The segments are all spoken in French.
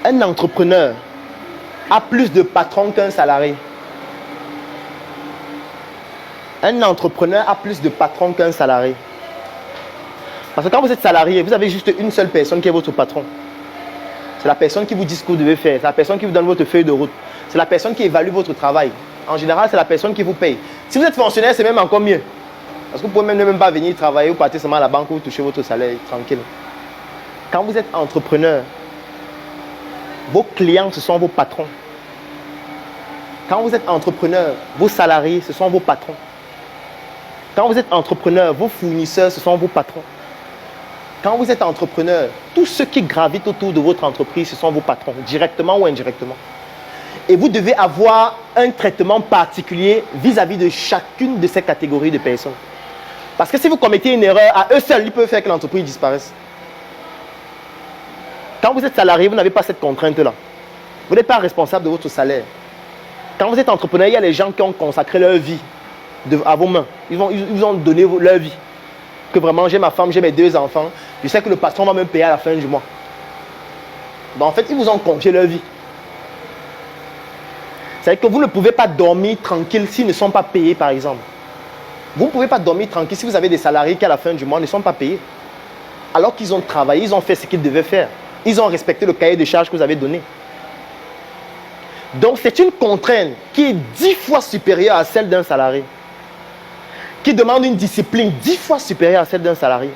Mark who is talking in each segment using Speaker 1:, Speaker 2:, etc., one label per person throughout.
Speaker 1: Un entrepreneur a plus de patrons qu'un salarié. Un entrepreneur a plus de patrons qu'un salarié. Parce que quand vous êtes salarié, vous avez juste une seule personne qui est votre patron. C'est la personne qui vous dit ce que vous devez faire. C'est la personne qui vous donne votre feuille de route. C'est la personne qui évalue votre travail. En général, c'est la personne qui vous paye. Si vous êtes fonctionnaire, c'est même encore mieux. Parce que vous pouvez même pas venir travailler ou partir seulement à la banque où vous touchez votre salaire tranquille. Quand vous êtes entrepreneur, vos clients, ce sont vos patrons. Quand vous êtes entrepreneur, vos salariés, ce sont vos patrons. Quand vous êtes entrepreneur, vos fournisseurs, ce sont vos patrons. Quand vous êtes entrepreneur, tous ceux qui gravitent autour de votre entreprise, ce sont vos patrons, directement ou indirectement. Et vous devez avoir un traitement particulier vis-à-vis de chacune de ces catégories de personnes. Parce que si vous commettez une erreur, à eux seuls, ils peuvent faire que l'entreprise disparaisse. Quand vous êtes salarié, vous n'avez pas cette contrainte-là. Vous n'êtes pas responsable de votre salaire. Quand vous êtes entrepreneur, il y a les gens qui ont consacré leur vie à vos mains. Ils vous ont donné leur vie. Que vraiment, j'ai ma femme, j'ai mes 2 enfants. Je sais que le patron va me payer à la fin du mois. Ben, en fait, ils vous ont confié leur vie. C'est-à-dire que vous ne pouvez pas dormir tranquille s'ils ne sont pas payés, par exemple. Vous ne pouvez pas dormir tranquille si vous avez des salariés qui, à la fin du mois, ne sont pas payés. Alors qu'ils ont travaillé, ils ont fait ce qu'ils devaient faire. Ils ont respecté le cahier de charges que vous avez donné. Donc, c'est une contrainte qui est 10 fois supérieure à celle d'un salarié. Qui demande une discipline 10 fois supérieure à celle d'un salarié.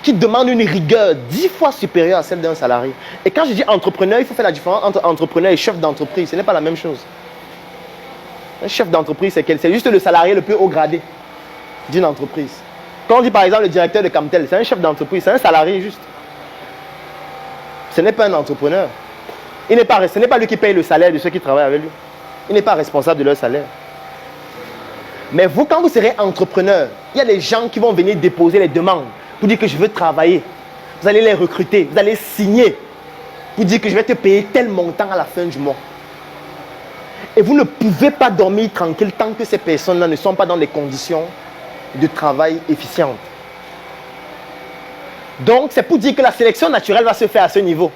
Speaker 1: Qui demande une rigueur 10 fois supérieure à celle d'un salarié. Et quand je dis entrepreneur, il faut faire la différence entre entrepreneur et chef d'entreprise. Ce n'est pas la même chose. Un chef d'entreprise, c'est juste le salarié le plus haut gradé d'une entreprise. Quand on dit par exemple le directeur de Camtel, c'est un chef d'entreprise, c'est un salarié juste. Ce n'est pas un entrepreneur. Ce n'est pas lui qui paye le salaire de ceux qui travaillent avec lui. Il n'est pas responsable de leur salaire. Mais vous, quand vous serez entrepreneur, il y a des gens qui vont venir déposer les demandes pour dire que je veux travailler. Vous allez les recruter, vous allez signer pour dire que je vais te payer tel montant à la fin du mois. Et vous ne pouvez pas dormir tranquille tant que ces personnes-là ne sont pas dans des conditions de travail efficientes. Donc, c'est pour dire que la sélection naturelle va se faire à ce niveau.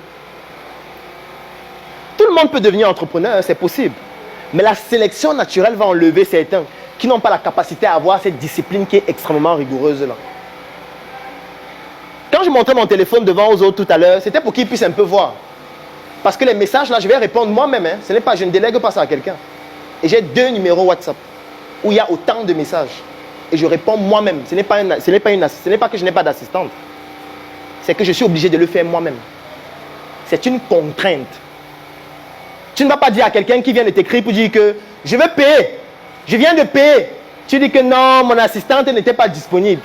Speaker 1: Tout le monde peut devenir entrepreneur, c'est possible. Mais la sélection naturelle va enlever certains qui n'ont pas la capacité à avoir cette discipline qui est extrêmement rigoureuse là. Quand je montrais mon téléphone devant aux autres tout à l'heure, c'était pour qu'ils puissent un peu voir. Parce que les messages là, je vais répondre moi-même. Hein. Je ne délègue pas ça à quelqu'un. Et j'ai 2 numéros WhatsApp où il y a autant de messages. Et je réponds moi-même. Ce n'est pas que je n'ai pas d'assistante. C'est que je suis obligé de le faire moi-même. C'est une contrainte. Tu ne vas pas dire à quelqu'un qui vient de t'écrire pour dire que je vais payer. Je viens de payer. Tu dis que non, mon assistante n'était pas disponible.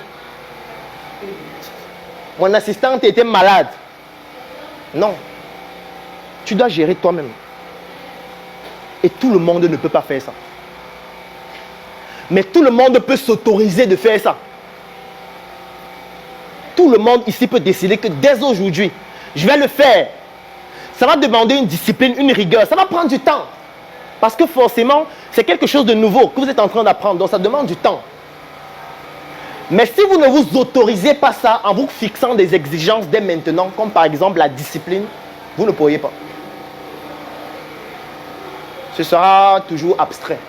Speaker 1: Mon assistante était malade. Non. Tu dois gérer toi-même. Et tout le monde ne peut pas faire ça. Mais tout le monde peut s'autoriser de faire ça. Tout le monde ici peut décider que dès aujourd'hui, je vais le faire. Ça va demander une discipline, une rigueur. Ça va prendre du temps. Parce que forcément, c'est quelque chose de nouveau que vous êtes en train d'apprendre. Donc ça demande du temps. Mais si vous ne vous autorisez pas ça en vous fixant des exigences dès maintenant, comme par exemple la discipline, vous ne pourriez pas. Ce sera toujours abstrait.